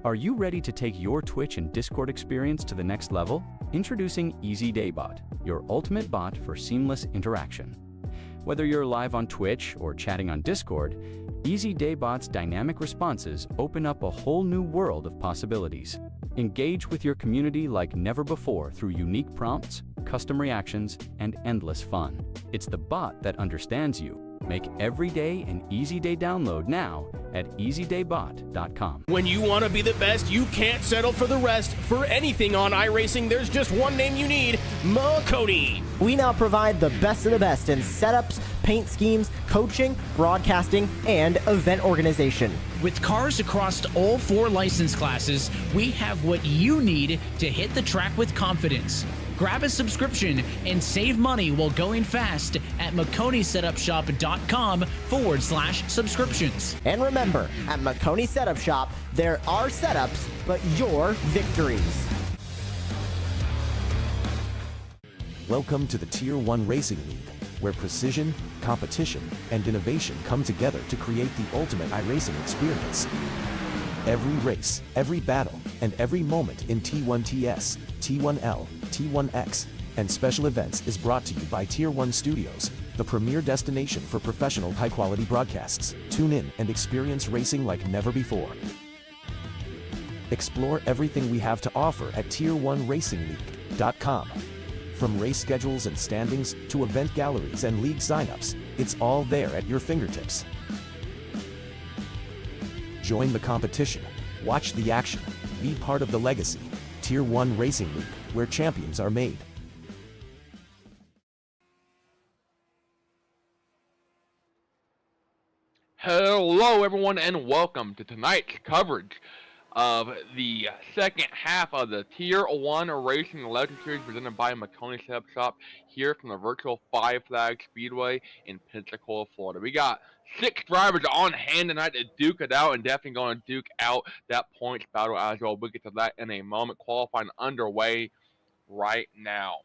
Are you ready to take your Twitch and Discord experience to the next level? Introducing Easy Daybot, your ultimate bot for seamless interaction. Whether you're live on Twitch or chatting on Discord, Easy Daybot's dynamic responses open up a whole new world of possibilities. Engage with your community like never before through unique prompts, custom reactions, and endless fun. It's the bot that understands you. Make every day an Easy Day download now at easydaybot.com. When you want to be the best, you can't settle for the rest. For anything on iRacing, there's just one name you need, Makoni. We now provide the best of the best in setups, paint schemes, coaching, broadcasting, and event organization. With cars across all 4 license classes, we have what you need to hit the track with confidence. Grab a subscription and save money while going fast at MakoniSetupShop.com/subscriptions. And remember, at Makoni Setup Shop, there are setups, but your victories. Welcome to the Tier 1 Racing League, where precision, competition, and innovation come together to create the ultimate iRacing experience. Every race, every battle, and every moment in T1TS, T1L, T1X, and special events is brought to you by Tier 1 Studios, the premier destination for professional high-quality broadcasts. Tune in and experience racing like never before. Explore everything we have to offer at Tier1RacingLeague.com. From race schedules and standings to event galleries and league signups, it's all there at your fingertips. Join the competition, watch the action, be part of the legacy. Tier 1 Racing League, where champions are made. Hello everyone and welcome to tonight's coverage of the second half of the Tier 1 Racing Legend Series presented by Makoni Setup Shop here from the virtual Five Flag Speedway in Pensacola, Florida. We got 6 drivers on hand tonight to duke it out and definitely going to duke out that points battle as well. We'll get to that in a moment. Qualifying underway right now.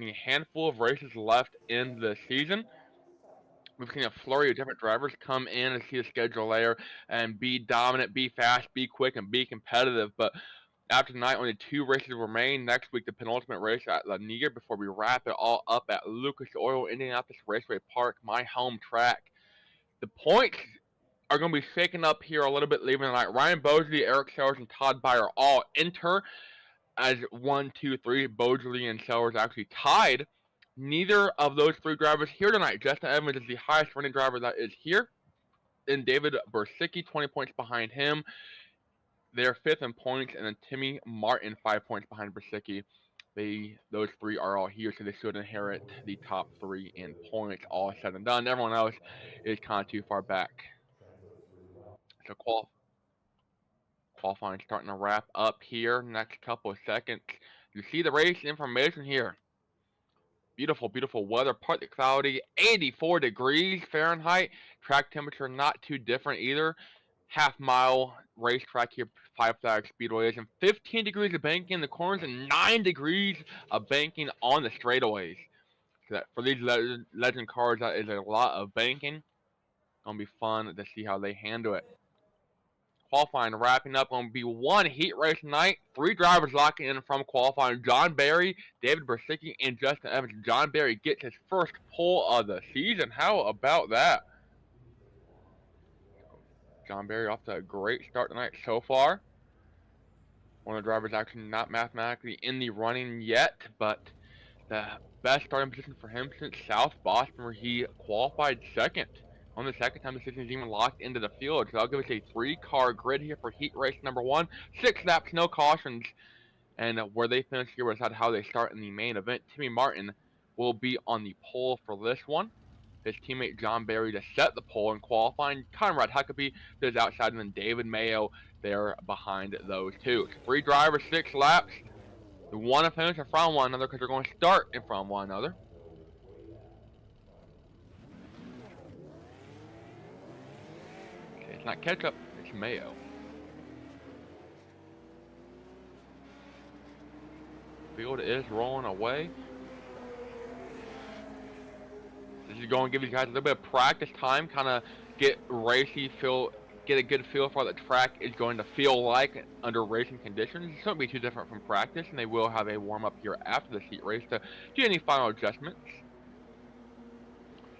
A handful of races left in the season. We've seen a flurry of different drivers come in and see the schedule there and be dominant, be fast, be quick, and be competitive. But after tonight, only 2 races remain. Next week, the penultimate race at Lanier before we wrap it all up at Lucas Oil Indianapolis Raceway Park, my home track. The points are going to be shaken up here a little bit leaving tonight. Ryan Bosley, Eric Sellers, and Todd Byer all enter as 1, 2, 3. Bosley and Sellers actually tied. Neither of those 3 drivers here tonight. Justin Evans is the highest running driver that is here. Then David Bersicki, 20 points behind him. They're 5th in points. And then Timmy Martin, 5 points behind Bersicki. Those 3 are all here, so they should inherit the top 3 in points, all said and done. Everyone else is kind of too far back. So qualifying starting to wrap up here. Next couple of seconds. You see the race information here. Beautiful, beautiful weather, partly cloudy, 84 degrees Fahrenheit. Track temperature not too different either. Half-mile racetrack here, Five Flag Speedway is, and 15 degrees of banking in the corners and 9 degrees of banking on the straightaways. So that, for these legend cars, that is a lot of banking. Gonna be fun to see how they handle it. Qualifying wrapping up, going to be 1 heat race tonight. 3 drivers locking in from qualifying. John Barry, David Bersicki, and Justin Evans. John Barry gets his first pole of the season. How about that? John Barry off to a great start tonight so far. One of the drivers actually not mathematically in the running yet, but the best starting position for him since South Boston, where he qualified 2nd. On the second time the season is even locked into the field. So I'll give us a 3-car grid here for heat race number 1. 6 laps, no cautions. And where they finish here will decide how they start in the main event. Timmy Martin will be on the pole for this one. His teammate John Barry to set the pole in qualifying. Conrad Huckabee to his outside, and then David Mayo there behind those 2. 3 drivers, 6 laps. They want to finish in front of one another because they're going to start in front of one another. It's not ketchup, it's mayo. Field is rolling away. This is going to give these guys a little bit of practice time, kind of get racy, feel get a good feel for what the track is going to feel like under racing conditions. It shouldn't be too different from practice, and they will have a warm-up here after the heat race to do any final adjustments.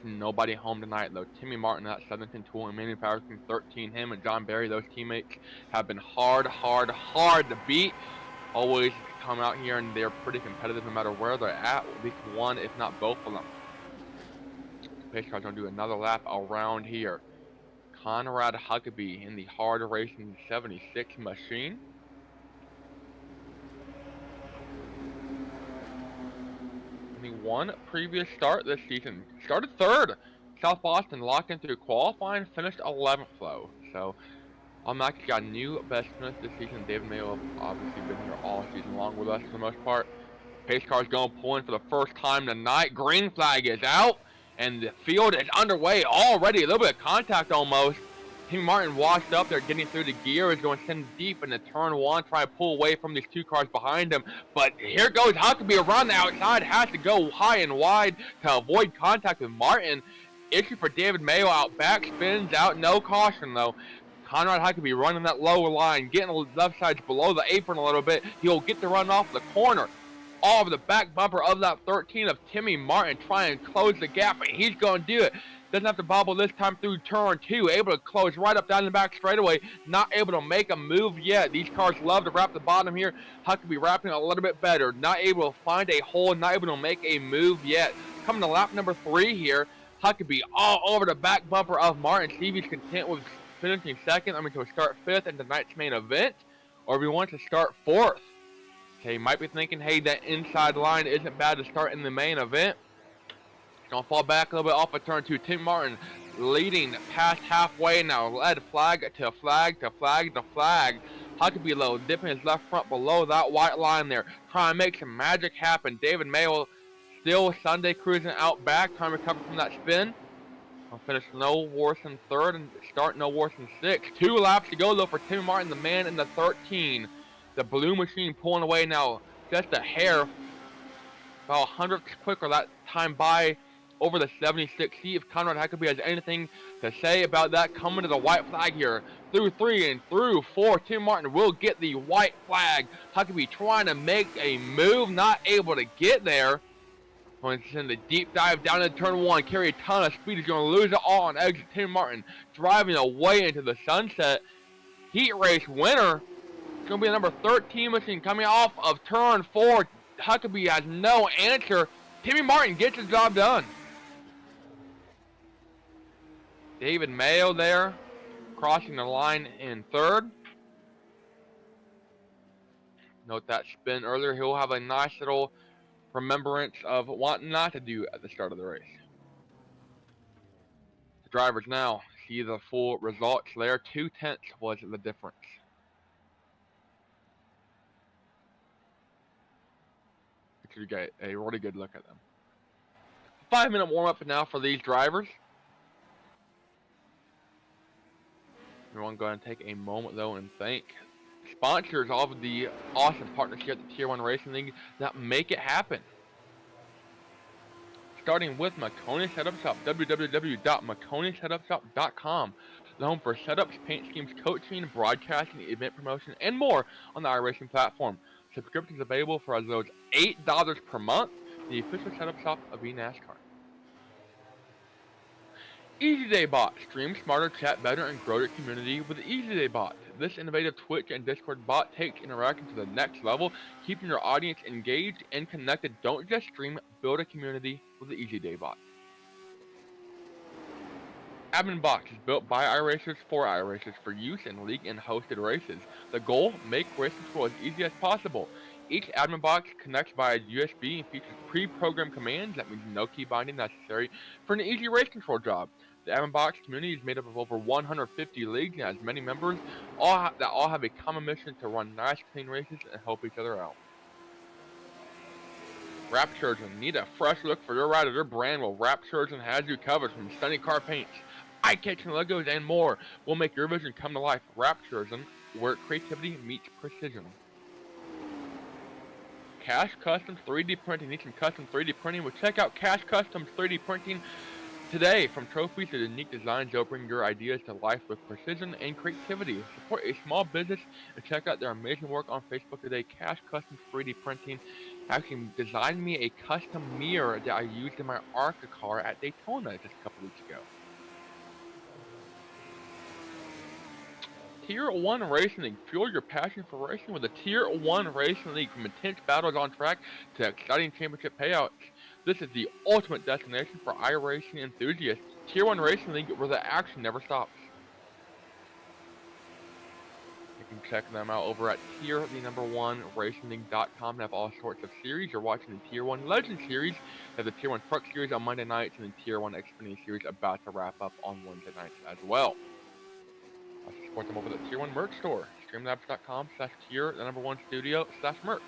Nobody home tonight though. Timmy Martin, that 17 tool and manufacturing 13. Him and John Barry, those teammates, have been hard to beat. Always come out here and they're pretty competitive no matter where they're at. At least one, if not both of them. Pace car's gonna do another lap around here. Conrad Huckabee in the hard racing 76 machine. Only one previous start this season. Started third. South Boston locked in through qualifying, finished 11th though. So automatically got a new best finish this season. David Mayo obviously been here all season long with us for the most part. Pace car's going to pull in for the first time tonight. Green flag is out, and the field is underway already. A little bit of contact almost. Timmy Martin washed up there, getting through the gear, is going to send deep into turn one, try to pull away from these two cars behind him. But here goes Huckabee around the outside, has to go high and wide to avoid contact with Martin. Issue for David Mayo out back, spins out, no caution though. Conrad Huckabee running that lower line, getting the left side below the apron a little bit. He'll get the run off the corner. All over the back bumper of that 13 of Timmy Martin, trying to close the gap, and he's going to do it. Doesn't have to bobble this time through turn two. Able to close right up down the back straightaway. Not able to make a move yet. These cars love to wrap the bottom here. Huckabee wrapping a little bit better. Not able to find a hole. Not able to make a move yet. Coming to lap number 3 here. Huckabee all over the back bumper of Martin. See if he's content with finishing second. I mean, to start 5th in tonight's main event. Or if he wants to start 4th. Okay, you might be thinking, hey, that inside line isn't bad to start in the main event. Gonna fall back a little bit off of turn 2. Tim Martin leading past halfway now. Led flag to flag to flag to flag. Huckabee low, dipping his left front below that white line there. Trying to make some magic happen. David Mayo still Sunday cruising out back. Trying to recover from that spin. I'll finish no worse than 3rd and start no worse than 6th. 2 laps to go though for Tim Martin, the man in the 13. The blue machine pulling away now just a hair. About 100th quicker that time by over the 76. See if Conrad Huckabee has anything to say about that. Coming to the white flag here. Through 3 and through 4. Tim Martin will get the white flag. Huckabee trying to make a move. Not able to get there. Going to send the deep dive down into turn 1. Carry a ton of speed. He's going to lose it all on exit. Tim Martin driving away into the sunset. Heat race winner. It's going to be the number 13 machine coming off of turn 4. Huckabee has no answer. Timmy Martin gets the job done. David Mayo there, crossing the line in 3rd. Note that spin earlier. He'll have a nice little remembrance of what not to do at the start of the race. The drivers now see the full results there. 2/10 was the difference. You get a really good look at them. 5-minute warm-up now for these drivers. Everyone go ahead and take a moment though and thank sponsors of the awesome partnership at the Tier 1 Racing League that make it happen. Starting with Maconis Setup Shop, www.maconisetupshop.com. The home for setups, paint schemes, coaching, broadcasting, event promotion, and more on the iRacing platform. Subscriptions available for as low as $8 per month. The official setup shop of eNASCAR. EasyDayBot. Stream smarter, chat better, and grow your community with EasyDayBot. This innovative Twitch and Discord bot takes interaction to the next level, keeping your audience engaged and connected. Don't just stream, build a community with the EasyDayBot. Admin Box is built by iRacers for iRacers for use in league and hosted races. The goal, make race control as easy as possible. Each admin box connects via USB and features pre-programmed commands. That means no key binding necessary for an easy race control job. The admin box community is made up of over 150 leagues and has many members that all have a common mission to run nice, clean races and help each other out. Wrap Surgeon. Need a fresh look for your ride or your brand? Well, Wrap Surgeon has you covered. From stunning car paints, eye-catching logos, and more. We'll make your vision come to life. Wrap Surgeon, where creativity meets precision. Cash Customs 3D Printing. Need some custom 3D printing? Well, check out Cash Customs 3D Printing. Today, from trophies to unique designs, they'll bring your ideas to life with precision and creativity. Support a small business and check out their amazing work on Facebook today. Cash Custom 3D Printing actually designed me a custom mirror that I used in my ARCA car at Daytona just a couple weeks ago. Tier 1 Racing League. Fuel your passion for racing with the Tier 1 Racing League. From intense battles on track to exciting championship payouts, this is the ultimate destination for iRacing enthusiasts. Tier 1 Racing League, where the action never stops. You can check them out over at tier1racingleague.com. They have all sorts of series. You're watching the Tier 1 Legend Series. They have the Tier 1 Truck Series on Monday nights and the Tier 1 Xfinity Series about to wrap up on Wednesday nights as well. Also support them over the Tier 1 merch store. Streamlabs.com/tier1studio/merch.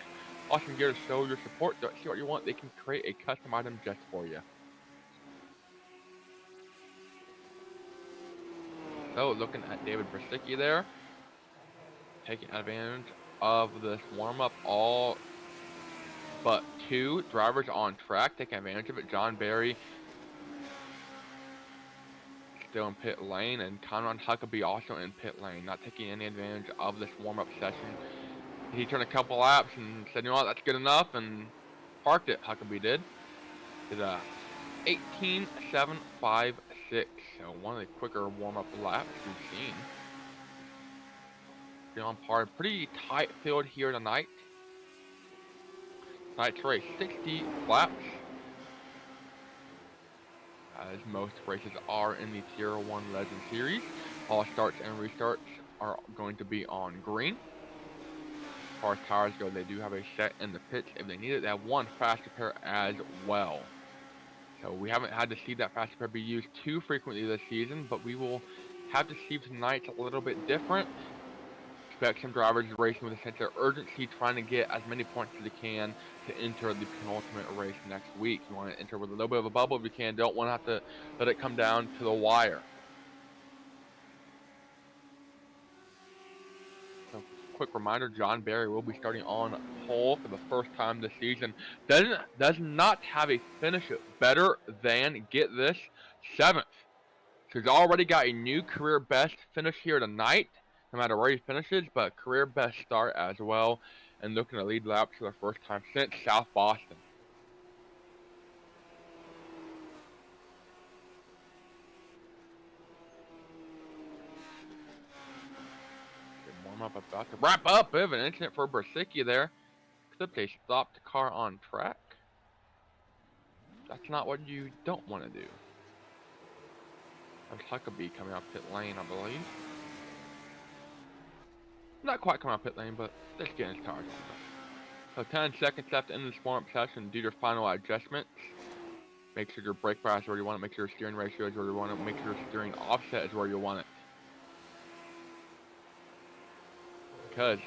Awesome gear to show your support. Don't see what you want, they can create a custom item just for you. So, looking at David Brasicki there, taking advantage of this warm-up. All but 2 drivers on track taking advantage of it. John Barry still in pit lane, and Conrad Huckabee also in pit lane, not taking any advantage of this warm-up session. He turned a couple laps and said, you know what, that's good enough, and parked it. Huckabee did. Did a 18.756, so one of the quicker warm-up laps we've seen. Still on par. Pretty tight field here tonight. Tonight's race, 60 laps, as most races are in the Tier 1 Legend Series. All starts and restarts are going to be on green. As far as tires go, they do have a set in the pits if they need it. They have one fast repair as well. So we haven't had to see that fast repair be used too frequently this season, but we will have to see tonight's a little bit different. Expect some drivers racing with a sense of urgency, trying to get as many points as they can to enter the penultimate race next week. You want to enter with a little bit of a bubble if you can. Don't want to have to let it come down to the wire. So, quick reminder, John Barry will be starting on pole for the first time this season. Does not have a finish better than, get this, 7th. So he's already got a new career best finish here tonight, no matter where he finishes, but career best start as well, and looking to lead laps for the first time since South Boston. Good warm up about to wrap up. Bit of an incident for Brasicki there. Except they stopped the car on track. That's not what you don't want to do. There's Huckabee coming out pit lane, I believe. Not quite coming out pit lane, but just getting his tires on. So 10 seconds left in this warm-up session. Do your final adjustments. Make sure your brake bar is where you want it. Make sure your steering ratio is where you want it. Make sure your steering offset is where you want it. Because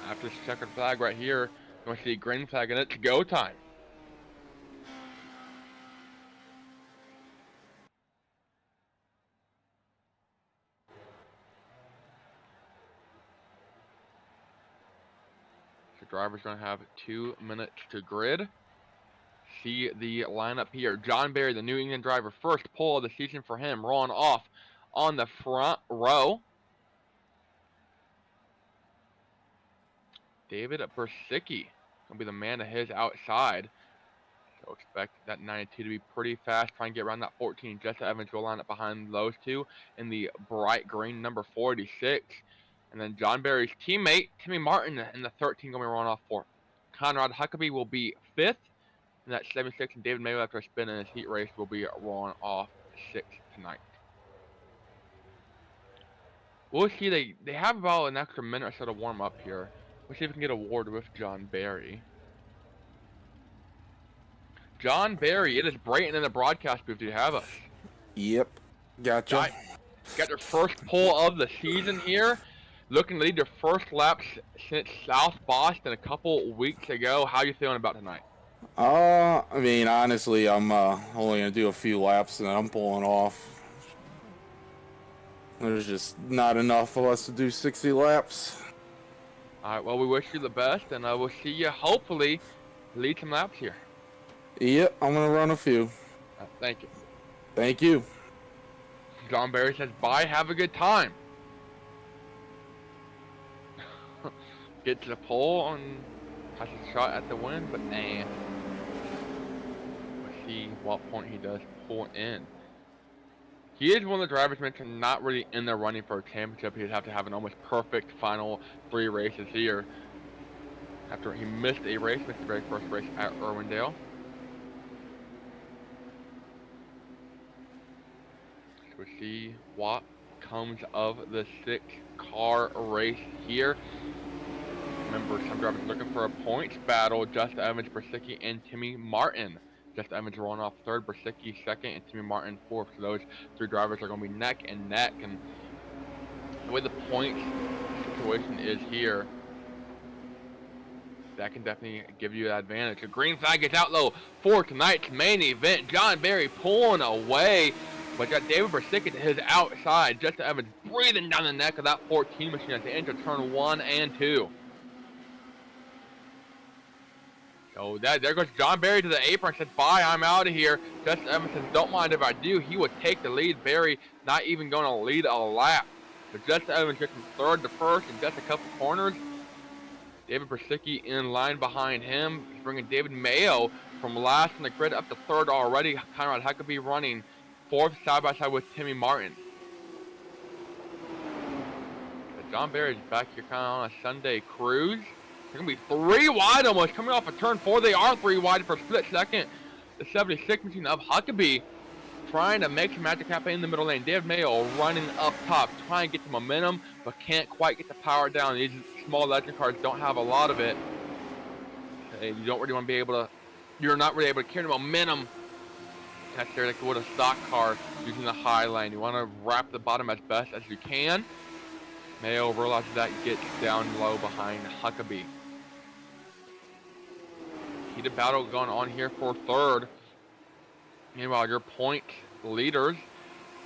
after this checkered flag right here, you're going to see a green flag and it's go time. Driver's going to have 2 minutes to grid. See the lineup here. John Barry, the New England driver, first pole of the season for him, rolling off on the front row. David Brasicki going to be the man to his outside. So expect that 92 to be pretty fast. Try and get around that 14. Jessa Evans will line up behind those two in the bright green number 46. And then John Barry's teammate, Timmy Martin, in the 13 going to be rolling off 4th. Conrad Huckabee will be 5th in that 76, and David Mayo, after a spin in his heat race, will be rolling off 6th tonight. We'll see, they have about an extra minute or so to warm up here. We'll see if we can get a word with John Barry. John Barry, it is Brayton in the broadcast booth. Do you have us? Yep. Gotcha. Got your first pole of the season here. Looking to lead your first laps since South Boston a couple weeks ago. How you feeling about tonight? I mean, honestly, I'm only gonna do a few laps and then I'm pulling off. There's just not enough of us to do 60 laps. All right. Well, we wish you the best, and we'll see you hopefully lead some laps here. Yep, I'm gonna run a few. Thank you. Thank you. John Barry says bye, have a good time. Get to the pole and has a shot at the win, but nah. Let's see what point he does pull in. He is one of the drivers mentioned not really in the running for a championship. He'd have to have an almost perfect final 3 races here. After he missed a race, missed the very first race at Irwindale. So we'll see what comes of the 6-car race here. Remember, some drivers looking for a points battle. Justin Evans, Bersicki, and Timmy Martin. Justin Evans rolling off 3rd, Bersicki 2nd, and Timmy Martin 4th. So those 3 drivers are going to be neck and neck. And the way the points situation is here, that can definitely give you an advantage. The green flag is out low for tonight's main event. John Barry pulling away, but got David Bersicki to his outside. Justin Evans breathing down the neck of that 14 machine at the end of turn 1 and 2. So there goes John Barry to the apron, says, bye, I'm out of here. Justin Evans says, don't mind if I do. He would take the lead. Barry not even going to lead a lap. But Justin Evans gets from 3rd to 1st in just a couple corners. David Bersicki in line behind him. He's bringing David Mayo from last in the grid up to 3rd already. Conrad Huckabee running 4th side by side with Timmy Martin. But John Barry's back here kind of on a Sunday cruise. They're going to be 3 wide almost. Coming off of turn 4, they are 3 wide for a split second. The 76 machine of Huckabee trying to make some magic happen in the middle lane. David Mayo running up top, trying to get the momentum, but can't quite get the power down. These small legend cars don't have a lot of it. You don't really want to be able to, you're not really able to carry the momentum necessarily like with a stock car using the high lane. You want to wrap the bottom as best as you can. Mayo realizes that, gets down low behind Huckabee. Heated battle going on here for 3rd. Meanwhile, your point leaders,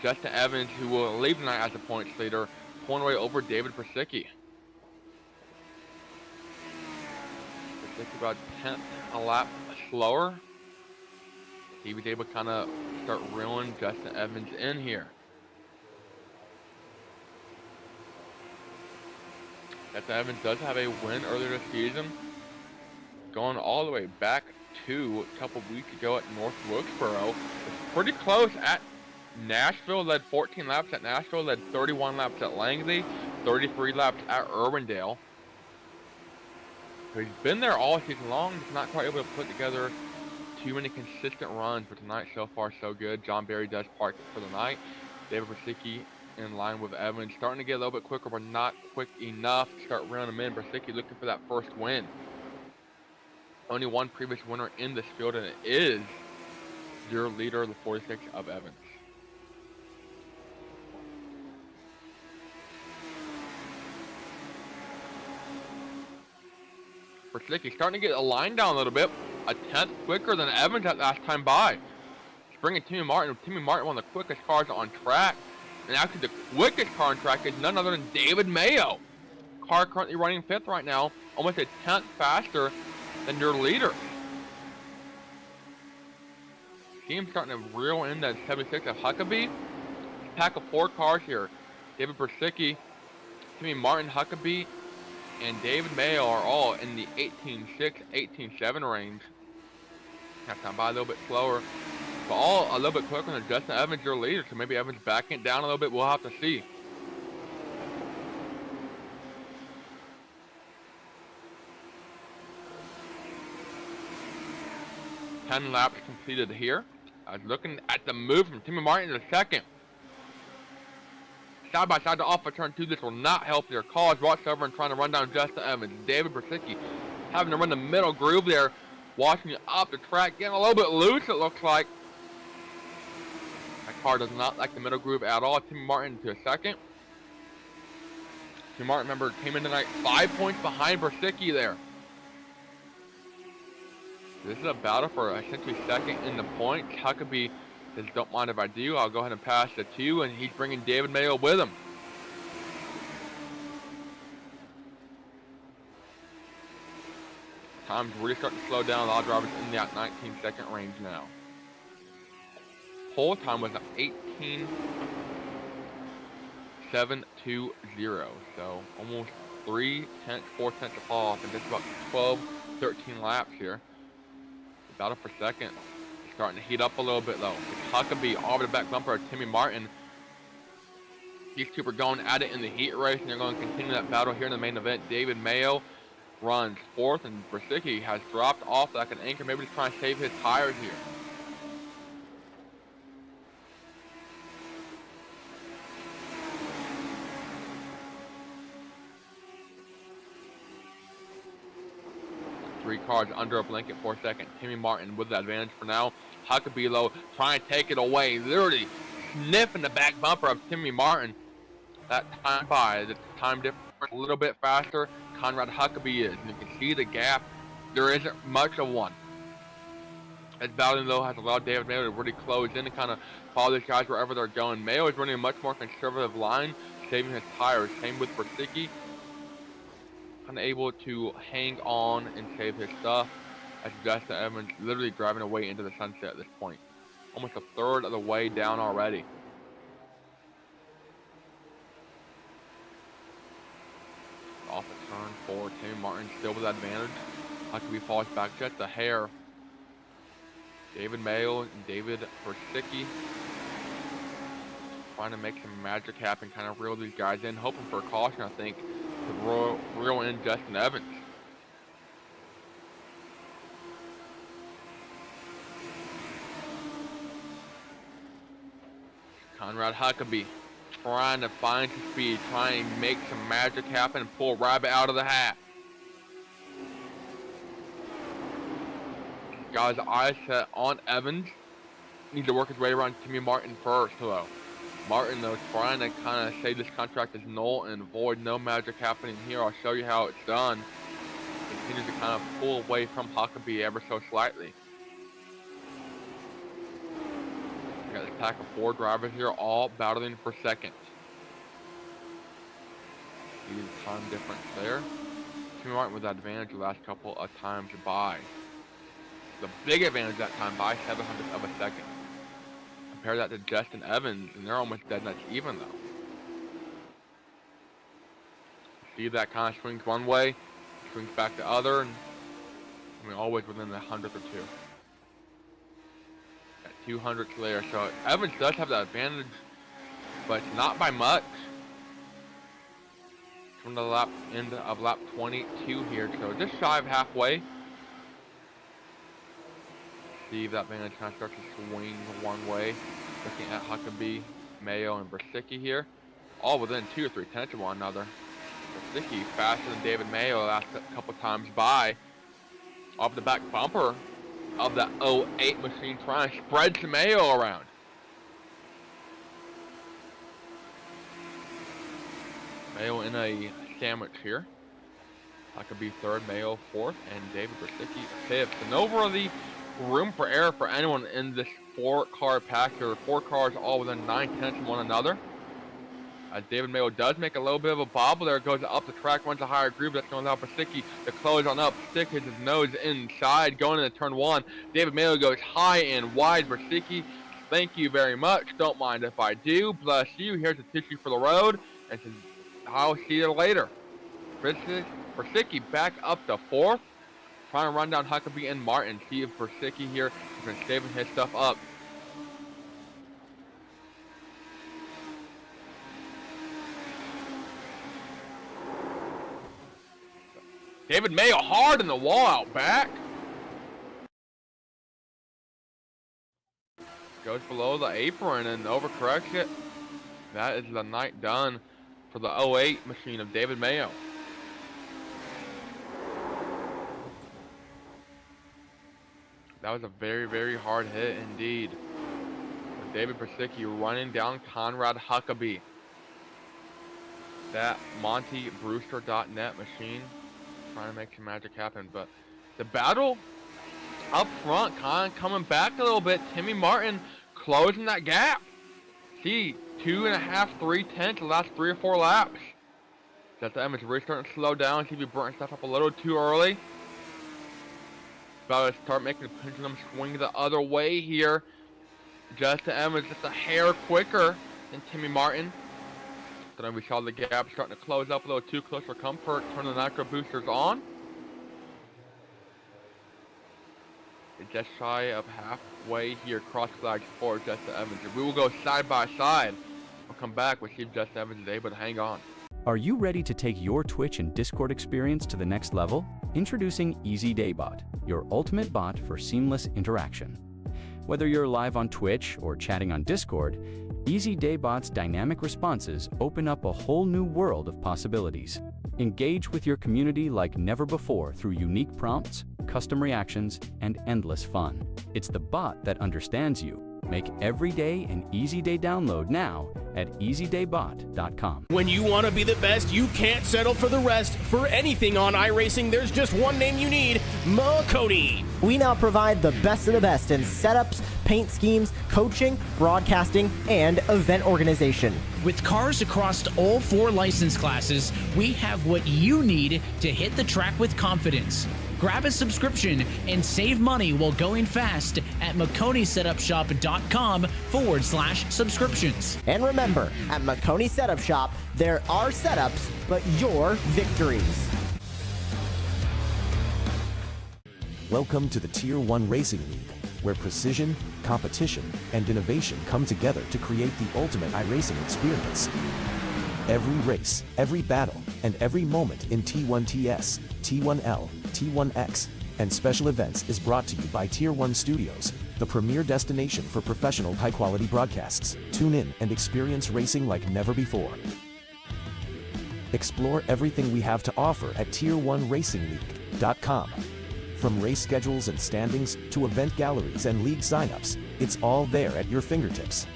Justin Evans, who will leave tonight as a points leader, pulling away over David Bersicki. Bersicki about 10th a lap slower. He was able to kind of start reeling Justin Evans in here. Justin Evans does have a win earlier this season, going all the way back to a couple weeks ago at North Wilkesboro. It's pretty close at Nashville, led 14 laps at Nashville, led 31 laps at Langley, 33 laps at Irwindale. So he's been there all season long, just not quite able to put together too many consistent runs, but tonight so far so good. John Barry does park it for the night. David Bersicki in line with Evans, starting to get a little bit quicker, but not quick enough to start reeling him in. Bersicki looking for that first win. Only one previous winner in this field, and it is your leader, the 46 of Evans. Bersicki starting to get a line down a little bit, a 10th quicker than Evans at last time by. He's bringing Timmy Martin. Timmy Martin, one of the quickest cars on track. And actually the quickest car on track is none other than David Mayo. Car currently running 5th right now, almost a 10th faster than your leader. See him starting to reel in that 76 of Huckabee. Pack of 4 cars here. David Bersicki, Timmy Martin, Huckabee, and David Mayo are all in the 18.6, 18.7 range. Have time by a little bit slower, but all a little bit quicker than Justin Evans, your leader. So maybe Evans backing it down a little bit. We'll have to see. Ten laps completed here. I was looking at the move from Timmy Martin in the second. Side by side to off of turn 2. This will not help their cause whatsoever in trying to run down Justin Evans. David Bersicki having to run the middle groove there, watching it up the track, getting a little bit loose, it looks like. That car does not like the middle groove at all. Timmy Martin to a second. Timmy Martin, remember, came in tonight 5 points behind Bersicki there. This is a battle for essentially second in the points. Huckabee says, don't mind if I do. I'll go ahead and pass the 2, and he's bringing David Mayo with him. Time's really starting to slow down. A lot of drivers in that 19-second range now. pole time was 18.720. So almost 3 tenths, 4 tenths of fall off in just about 12, 13 laps here. The battle for second starting to heat up a little bit though. It's Huckabee over the back bumper of Timmy Martin. These two are going at it in the heat race, and they're going to continue that battle here in the main event. David Mayo runs fourth, and Brasicki has dropped off like an anchor, maybe just trying to save his tires here. Three cars under a blanket for a second. Timmy Martin with the advantage for now. Huckabee though trying to take it away, literally sniffing the back bumper of Timmy Martin. That time by, the time difference a little bit faster. Conrad Huckabee is, and you can see the gap. There isn't much of one. As Bowden though has allowed David Mayo to really close in and kind of follow these guys wherever they're going. Mayo is running a much more conservative line, saving his tires. Same with Brasicki. Unable to hang on and save his stuff, as Justin Evans literally driving away into the sunset at this point. Almost a third of the way down already. Off a turn for Timmy Martin, still with advantage. Huckabee falls back just a hair. David Mayo and David Brasicki trying to make some magic happen, kind of reel these guys in, hoping for a caution, I think, to reel in Justin Evans. Conrad Huckabee trying to find some speed, trying to make some magic happen and pull a rabbit out of the hat. Guys, eyes set on Evans. Needs to work his way around Timmy Martin first, though. Martin, though, trying to kind of say this contract is null and void, no magic happening here. I'll show you how it's done. Continues to kind of pull away from Huckabee ever so slightly. We got this pack of 4 drivers here, all battling for second. See the time difference there. Timmy Martin with that advantage the last couple of times by. The big advantage that time by 700th of a second. Compare that to Justin Evans, and they're almost dead nuts even though. See that kind of swings one way, swings back the other, and I mean always within the 100th or two. At 200th later, so Evans does have that advantage, but not by much. From the end of lap 22 here, so just shy of halfway. See if that advantage kind of starts to swing one way. Looking at Huckabee, Mayo, and Brasicki here. All within 2 or 3 tenths of one another. Brasicki faster than David Mayo the last couple times by. Off the back bumper of that 08 machine, trying to spread some Mayo around. Mayo in a sandwich here. Huckabee third, Mayo fourth, and David Brasicki fifth. And over the room for error for anyone in this 4-car pack. There are 4 cars all within 9 tenths of one another. As David Mayo does make a little bit of a bobble there, goes up the track, runs a higher groove. That's going to allow Brasicki to close on up, stick his nose inside, going into turn 1. David Mayo goes high and wide. Brasicki, thank you very much. Don't mind if I do. Bless you. Here's a tissue for the road. And says, I'll see you later. Brasicki back up to 4th. Trying to run down Huckabee and Martin. See if Brasicki here has been saving his stuff up. David Mayo hard in the wall out back. Goes below the apron and overcorrects it. That is the night done for the 08 machine of David Mayo. That was a very, very hard hit indeed. With David Brasicki running down Conrad Huckabee. That MontyBrewster.net machine trying to make some magic happen. But the battle up front kind of coming back a little bit. Timmy Martin closing that gap. See, 2.5, 3 tenths the last 3 or 4 laps. That's the Evans really starting to slow down. See if he burnt stuff up a little too early. About to start making the pendulum swing the other way here. Justin Evans just a hair quicker than Timmy Martin. Then we saw the gap starting to close up a little too close for comfort. Turn the nitro boosters on. Just shy of halfway here, cross flags for Justin Evans. We will go side by side. We'll come back. We'll see if Justin Evans is able to hang on. Are you ready to take your Twitch and Discord experience to the next level? Introducing Easy Daybot, your ultimate bot for seamless interaction. Whether you're live on Twitch or chatting on Discord, Easy Daybot's dynamic responses open up a whole new world of possibilities. Engage with your community like never before through unique prompts, custom reactions, and endless fun. It's the bot that understands you. Make every day an Easy Day download now at easydaybot.com. When you want to be the best, you can't settle for the rest. For anything on iRacing, there's just one name you need, Makoni. We now provide the best of the best in setups, paint schemes, coaching, broadcasting, and event organization. With cars across all 4 license classes, we have what you need to hit the track with confidence. Grab a subscription and save money while going fast at MakoniSetupShop.com/subscriptions. And remember, at Makoni Setup Shop, there are setups, but your victories. Welcome to the Tier 1 Racing League, where precision, competition, and innovation come together to create the ultimate iRacing experience. Every race, every battle, and every moment in T1TS, T1L, T1X, and special events is brought to you by Tier 1 Studios, the premier destination for professional high-quality broadcasts. Tune in and experience racing like never before. Explore everything we have to offer at Tier1RacingLeague.com. From race schedules and standings to event galleries and league signups, it's all there at your fingertips.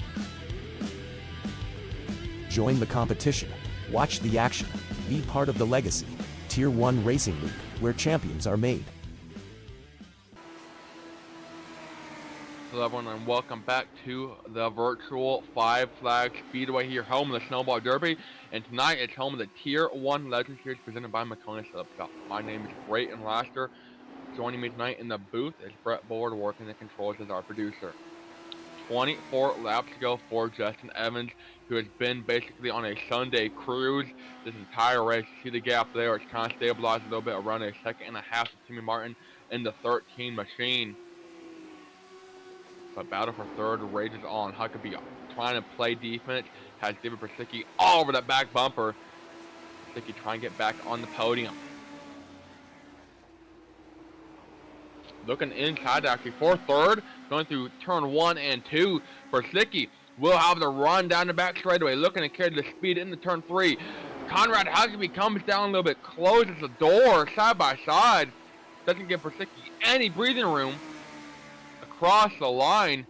Join the competition, watch the action, be part of the legacy. Tier 1 Racing League, where champions are made. Hello everyone and welcome back to the virtual 5 Flag Speedway here, home of the Snowball Derby. And tonight it's home of the Tier 1 Legend Series presented by Makoni Setup Shop. My name is Brayton Laster. Joining me tonight in the booth is Brett Bullard, working the controls as our producer. 24 laps to go for Justin Evans, who has been basically on a Sunday cruise this entire race. You see the gap there, it's kind of stabilized a little bit around a second and a half to Timmy Martin in the 13 machine. But battle for third rages on. Huckabee trying to play defense, has David Persicki all over that back bumper. Persicki trying to get back on the podium. Looking inside actually for third, going through turn 1 and 2. Persicki will have the run down the back straightaway, looking to carry the speed into turn 3. Conrad Huckabee comes down a little bit, closes the door side by side. Doesn't give Persicki any breathing room. Across the line,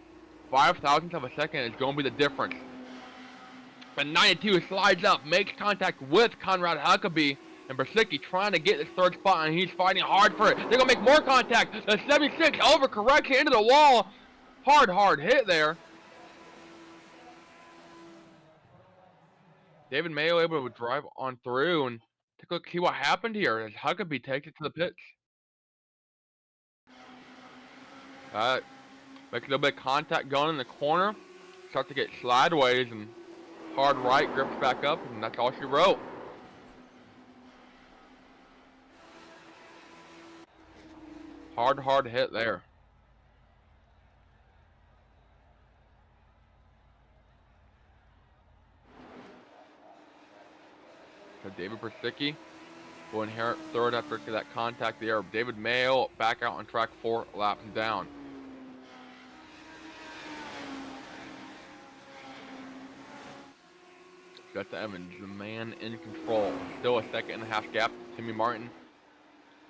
0.05 of a second is going to be the difference. But 92 slides up, makes contact with Conrad Huckabee. And Persicki trying to get this third spot, and he's fighting hard for it. They're going to make more contact. The 76 overcorrection into the wall. Hard hit there. David Mayo able to drive on through and take a look, see what happened here as Huckabee takes it to the pits. Makes a little bit of contact going in the corner. Starts to get slideways and hard right, grips back up, and that's all she wrote. Hard hit there. So David Persicki will inherit third after that contact there. David Mayo back out on track 4 laps down. Justin Evans, the man in control. Still a second and a half gap to Timmy Martin.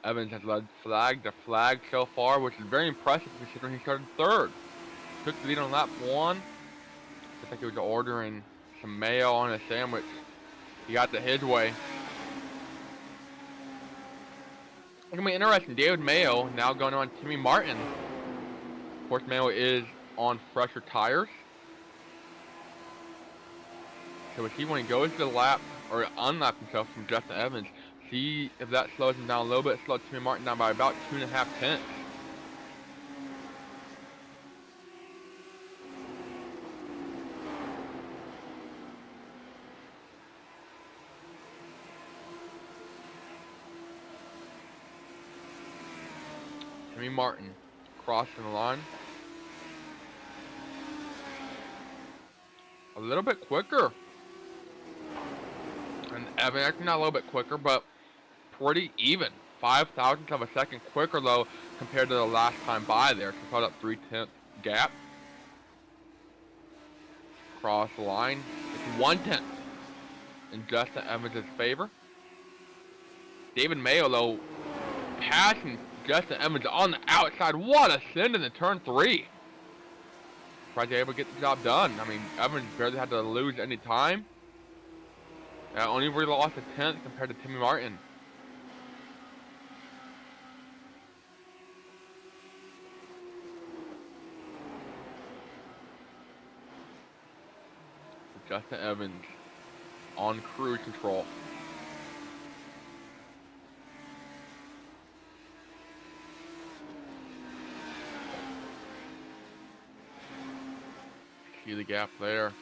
Evans has led flag to flag so far, which is very impressive considering he started third. Took the lead on lap 1. Looks like he was ordering some mayo on a sandwich. He got the his way. It's going to be interesting. David Mayo now going on Timmy Martin. Of course, Mayo is on fresher tires. So we'll see when he goes to the lap, or unlap himself from Justin Evans. See if that slows him down a little bit. Slows Timmy Martin down by about 2.5 tenths. Timmy Martin crossing the line. A little bit quicker. And Evan, actually not a little bit quicker, but pretty even. 5 thousandths of a second quicker, though, compared to the last time by there. So put up 3/10 gap. Cross the line. It's 1/10 in Justin Evans' favor. David Mayo, though, passing Justin Evans on the outside. What a send in the turn 3. Tried to be able to get the job done. I mean, Evans barely had to lose any time. Only really lost a 10th compared to Timmy Martin. Justin Evans on cruise control. See the gap there.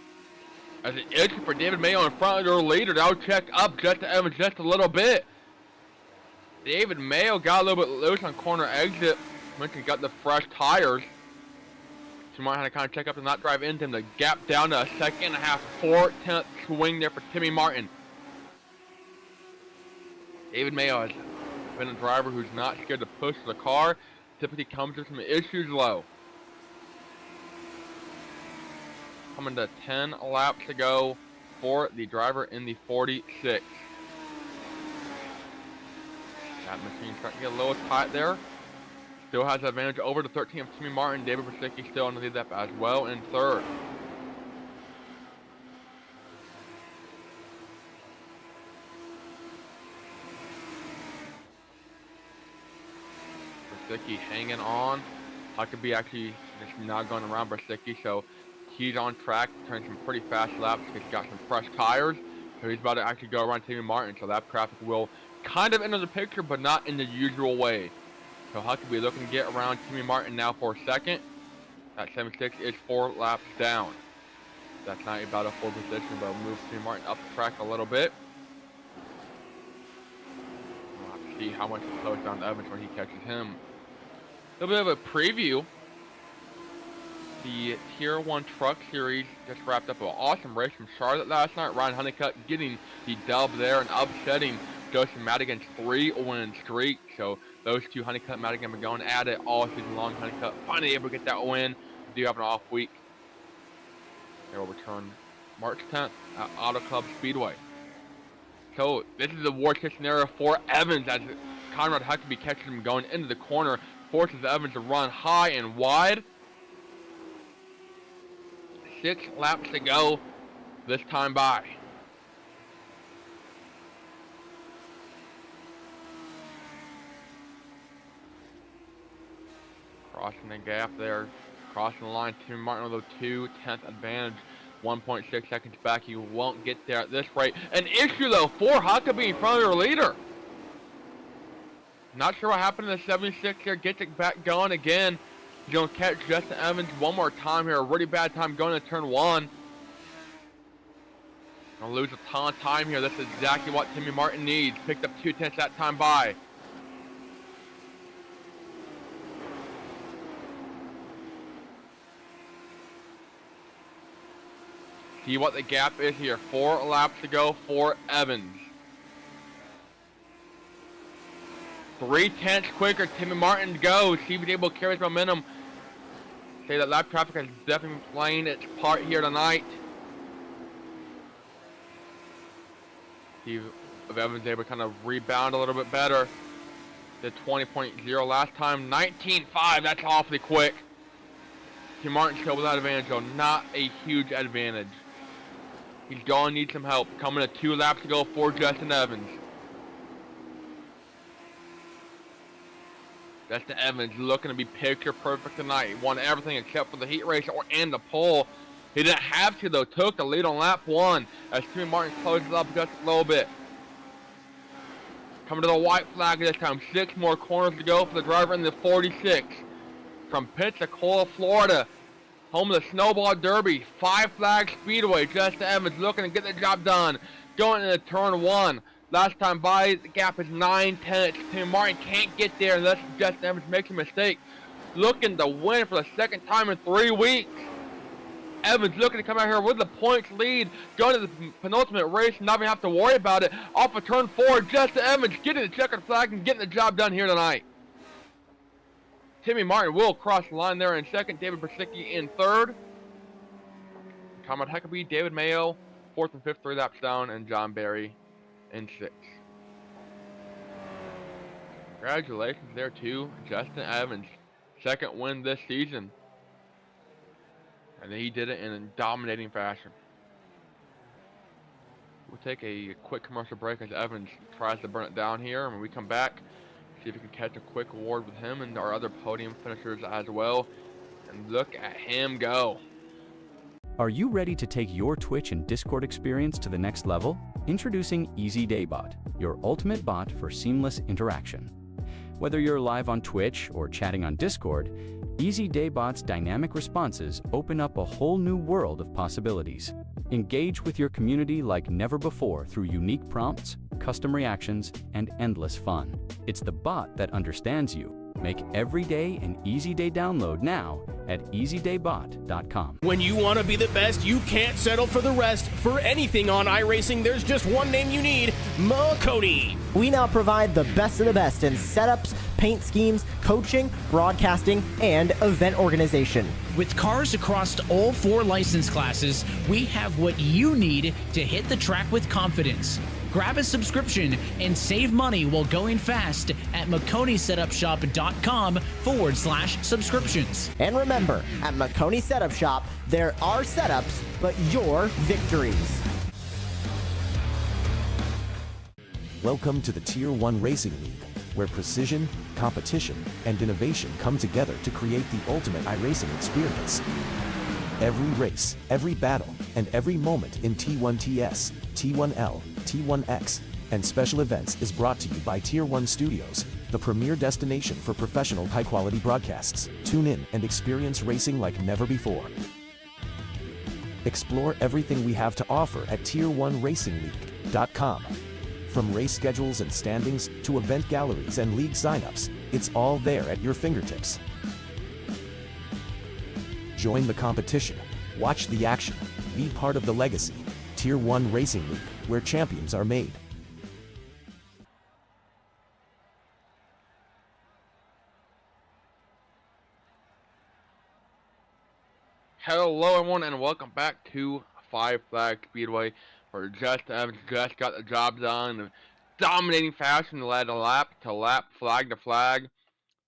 As an issue for David Mayo in front of their leader. That'll check up Justin Evans just a little bit. David Mayo got a little bit loose on corner exit. Mentioned got the fresh tires. So you might have to kind of check up and not drive into him. The gap down to a second and a half. 4/10 swing there for Timmy Martin. David Mayo has been a driver who's not scared to push the car. Typically comes with some issues low. Coming to 10 laps to go for the driver in the 46. That machine's starting to get a little tight there. Still has the advantage over the 13 of Timmy Martin. David Brzezinski still on the lead as well in third. Brzezinski hanging on. Huckabee actually just not going around Brzezinski, so he's on track, turning some pretty fast laps because he's got some fresh tires. So he's about to actually go around Timmy Martin, so that traffic will kind of enter the picture, but not in the usual way. So Huckabee looking to get around Timmy Martin now for a second. That 76 is 4 laps down. That's not about a full position, but we'll move Timmy Martin up the track a little bit. We'll have to see how much he slows down Evans when he catches him. A little bit of a preview. The Tier 1 Truck Series just wrapped up an awesome race from Charlotte last night. Ryan Honeycutt getting the dub there and upsetting Joseph Madigan's 3-win streak. So those two, Honeycutt and Madigan, have been going at it all season long. Honeycutt finally able to get that win. They do have an off week. They will return March 10th at Auto Club Speedway. So this is the worst case scenario for Evans as Conrad Huckabee catches him going into the corner, forces Evans to run high and wide. 6 laps to go this time by. Crossing the gap there, crossing the line. Timmy Martin with a 2/10 advantage, 1.6 seconds back. You won't get there at this rate. An issue though for Huckabee in front of their leader. Not sure what happened to the 76 here. Gets it back going again. He's going to catch Justin Evans one more time here. A really bad time going to turn 1. Going to lose a ton of time here. That's exactly what Timmy Martin needs. Picked up 2/10 that time by. See what the gap is here. 4 laps to go for Evans. 3/10 quicker. Timmy Martin goes. See if he's able to carry his momentum. Say that lap traffic has definitely been playing its part here tonight. See if Evans is able to kind of rebound a little bit better. The 20.0 last time. 19.5. That's awfully quick. Timmy Martin still with that advantage, though. Not a huge advantage. He's going to need some help. Coming to 2 laps to go for Justin Evans. Justin Evans looking to be picture perfect tonight. He won everything except for the heat race and the pole. He didn't have to though. Took the lead on lap 1 as Timmy Martin closes up just a little bit. Coming to the white flag this time. 6 more corners to go for the driver in the 46. From Pensacola, Florida. Home of the Snowball Derby. 5 Flag Speedway. Justin Evans looking to get the job done. Going into turn 1. Last time by, the gap is 9/10. Timmy Martin can't get there unless Justin Evans makes a mistake. Looking to win for the second time in 3 weeks. Evans looking to come out here with the points lead, going to the penultimate race, not even have to worry about it. Off of turn 4, Justin Evans getting the checkered flag and getting the job done here tonight. Timmy Martin will cross the line there in second, David Brzezinski in third. Conrad Huckabee, David Mayo, fourth and fifth, 3 laps down, and John Barry in sixth. Congratulations there to Justin Evans, second win this season. And he did it in a dominating fashion. We'll take a quick commercial break as Evans tries to burn it down here. And when we come back, see if we can catch a quick award with him and our other podium finishers as well. And look at him go. Are you ready to take your Twitch and Discord experience to the next level? Introducing Easy Daybot, your ultimate bot for seamless interaction. Whether you're live on Twitch or chatting on Discord, Easy Daybot's dynamic responses open up a whole new world of possibilities. Engage with your community like never before through unique prompts, custom reactions, and endless fun. It's the bot that understands you. Make every day an Easy Day download now at easydaybot.com. When you want to be the best, you can't settle for the rest. For anything on iRacing, there's just one name you need, Makoni. We now provide the best of the best in setups, paint schemes, coaching, broadcasting, and event organization. With cars across all 4 license classes, we have what you need to hit the track with confidence. Grab a subscription and save money while going fast at McConeySetupShop.com/subscriptions. And remember, at Makoni Setup Shop, there are setups, but your victories. Welcome to the Tier 1 Racing League, where precision, competition, and innovation come together to create the ultimate iRacing experience. Every race, every battle, and every moment in T1TS, T1L, T1X, and special events is brought to you by Tier 1 Studios, the premier destination for professional high-quality broadcasts. Tune in and experience racing like never before. Explore everything we have to offer at Tier1RacingLeague.com. From race schedules and standings to event galleries and league signups, it's all there at your fingertips. Join the competition, watch the action, be part of the legacy. Tier 1 Racing League, where champions are made. Hello everyone and welcome back to Five Flag Speedway, where Justin Evans just got the job done in dominating fashion, led lap to lap, flag to flag.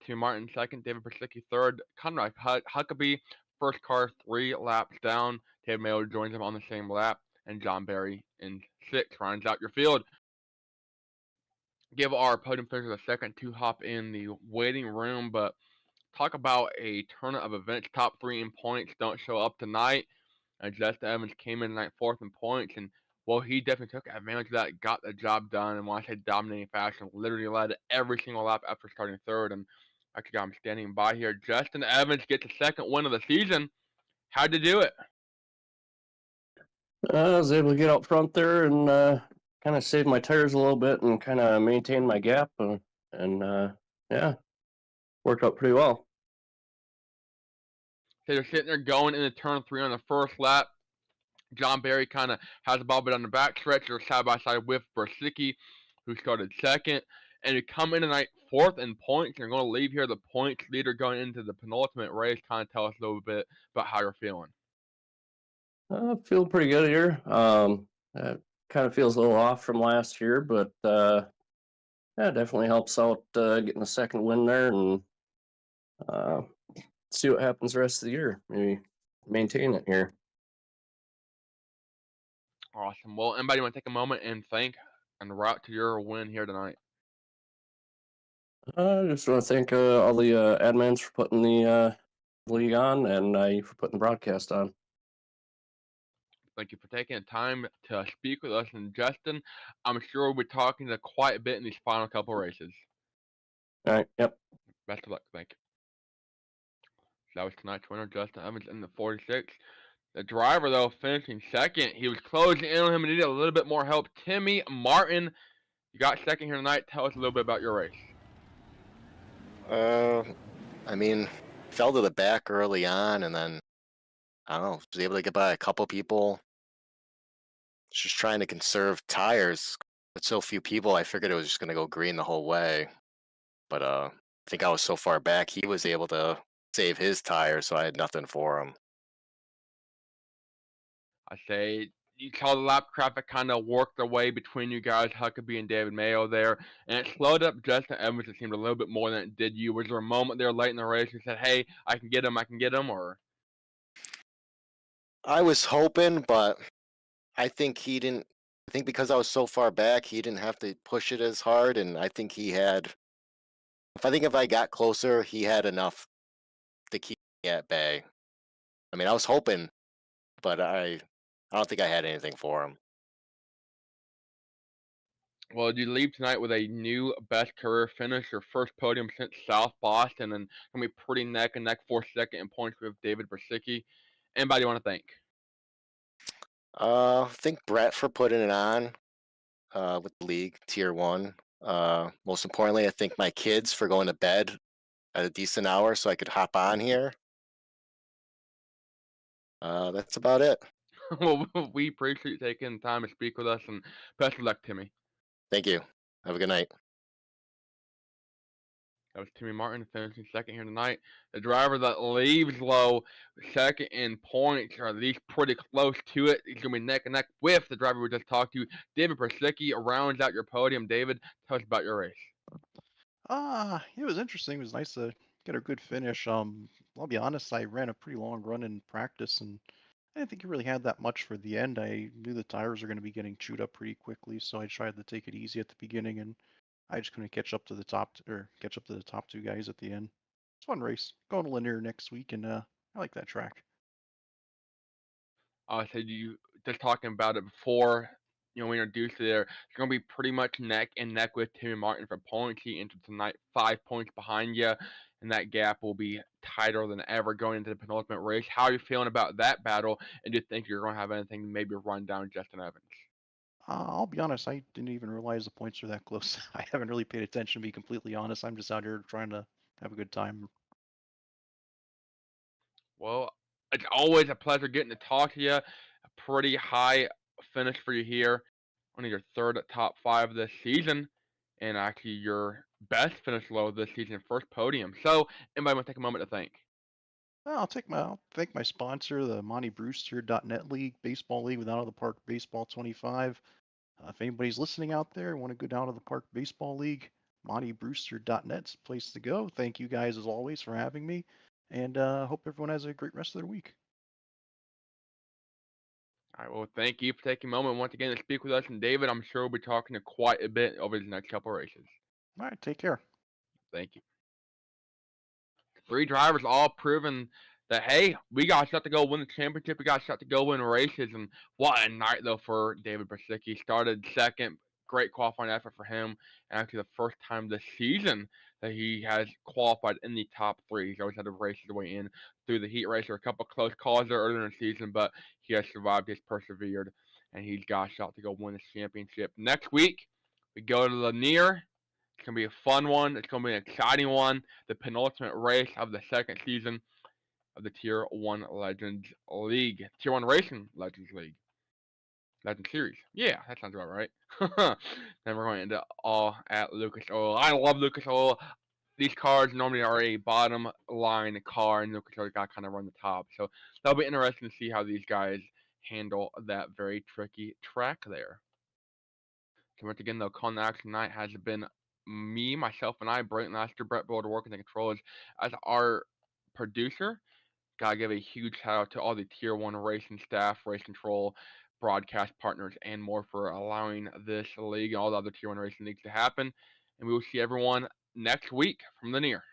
Tim Martin second, David Brzezinski third, Conrad Huckabee first car 3 laps down. David Mayo joins him on the same lap, and John Barry in 6th rounds out your field. Give our podium finishers a second to hop in the waiting room, but talk about a tournament of events. Top 3 in points don't show up tonight. And Justin Evans came in tonight 4th in points, and well, he definitely took advantage of that, got the job done, and when I say dominating fashion, literally led every single lap after starting 3rd. And actually got him standing by here. Justin Evans gets the 2nd win of the season. How'd you do it? I was able to get out front there and kind of save my tires a little bit and kind of maintain my gap, and yeah, worked out pretty well. So they're sitting there going into turn 3 on the first lap. John Barry kind of has the ball bit on the back stretch. They're side by side with Brzezinski, who started 2nd. And you come in tonight 4th in points. You're going to leave here the points leader going into the penultimate race. Kind of tell us a little bit about how you're feeling. I feel pretty good here. It kind of feels a little off from last year, but yeah, it definitely helps out getting a 2nd win there, and see what happens the rest of the year. Maybe maintain it here. Awesome. Well, anybody want to take a moment and thank and route to your win here tonight? I just want to thank all the admins for putting the league on, and you for putting the broadcast on. Thank you for taking the time to speak with us. And Justin, I'm sure we'll be talking to quite a bit in these final couple races. All right. Yep. Best of luck. Thank you. So that was tonight's winner, Justin Evans in the 46. The driver, though, finishing 2nd. He was closing in on him and needed a little bit more help. Timmy Martin You got second here tonight. Tell us a little bit about your race. I mean, fell to the back early on, and then I don't know, was able to get by a couple people. Just trying to conserve tires. With so few people, I figured it was just gonna go green the whole way. But I think I was so far back, he was able to save his tires, so I had nothing for him. I say you saw the lap traffic kind of work their way between you guys, Huckabee and David Mayo there, and it slowed up Justin Evans. It seemed a little bit more than it did you. Was there a moment there late in the race you said, "Hey, I can get him," or? I was hoping, but I think he didn't. I think because I was so far back, he didn't have to push it as hard, and I think he had. I think if I got closer, he had enough to keep me at bay. I mean, I was hoping, but I don't think I had anything for him. Well, you leave tonight with a new best career finish, your first podium since South Boston, and gonna be pretty neck and neck for second in points with David Bersicki. Anybody you want to thank? I think Brett for putting it on with the league tier 1. Most importantly, I think my kids for going to bed at a decent hour so I could hop on here. That's about it. Well, we appreciate you taking the time to speak with us, and best of luck, Timmy. Thank you. Have a good night. That was Timmy Martin finishing second here tonight. The driver that leaves low second in points, or at least pretty close to it. He's going to be neck and neck with the driver we just talked to. David Persicki rounds out your podium. David, tell us about your race. It was interesting. It was nice to get a good finish. I'll be honest, I ran a pretty long run in practice, and I didn't think it really had that much for the end. I knew the tires were going to be getting chewed up pretty quickly, so I tried to take it easy at the beginning, and I just couldn't catch up to the top two guys at the end. It's a fun race. Going to Linear next week, and I like that track. So you just talking about it before, we introduced you there. It's going to be pretty much neck and neck with Timmy Martin for points. He entered tonight 5 points behind you, and that gap will be tighter than ever going into the penultimate race. How are you feeling about that battle, and do you think you're going to have anything to maybe run down Justin Evans? I'll be honest, I didn't even realize the points are that close. I haven't really paid attention, to be completely honest. I'm just out here trying to have a good time. Well, it's always a pleasure getting to talk to you. A pretty high finish for you here. Only your third top 5 this season, and actually your best finish low this season, first podium. So, anybody want to take a moment to thank? I'll thank my sponsor, the Monty Brewster.net League, Baseball League with Out of the Park Baseball 25. If anybody's listening out there and want a good Out of the Park Baseball League, MontyBrewster.net's the place to go. Thank you guys as always for having me, and hope everyone has a great rest of their week. All right, well, thank you for taking a moment once again to speak with us. And David, I'm sure we'll be talking to quite a bit over the next couple of races. All right, take care. Thank you. 3 drivers all proven that, hey, we got a shot to go win the championship. We got a shot to go win races. And what a night, though, for David Bersicki. Started second. Great qualifying effort for him. And actually the first time this season that he has qualified in the top 3. He's always had to race his way in through the heat race. There were a couple of close calls there earlier in the season, but he has survived. He's persevered. And he's got a shot to go win this championship. Next week, we go to Lanier. It's going to be a fun one. It's going to be an exciting one. The penultimate race of the second season of the Tier 1 Legends League. Tier 1 Racing Legends League. Legend Series. Yeah, that sounds about right. Then we're going into all at Lucas Oil. I love Lucas Oil. These cars normally are a bottom line car, and Lucas Oil got kind of run the top. So that'll be interesting to see how these guys handle that very tricky track there. So once again, though, calling the action tonight has been me, myself, and I, Brayton Laster, Brett Boulder, working the controls as our producer. Gotta give a huge shout out to all the Tier 1 racing staff, race control, broadcast partners, and more for allowing this league and all the other Tier 1 racing leagues to happen. And we will see everyone next week from the Near.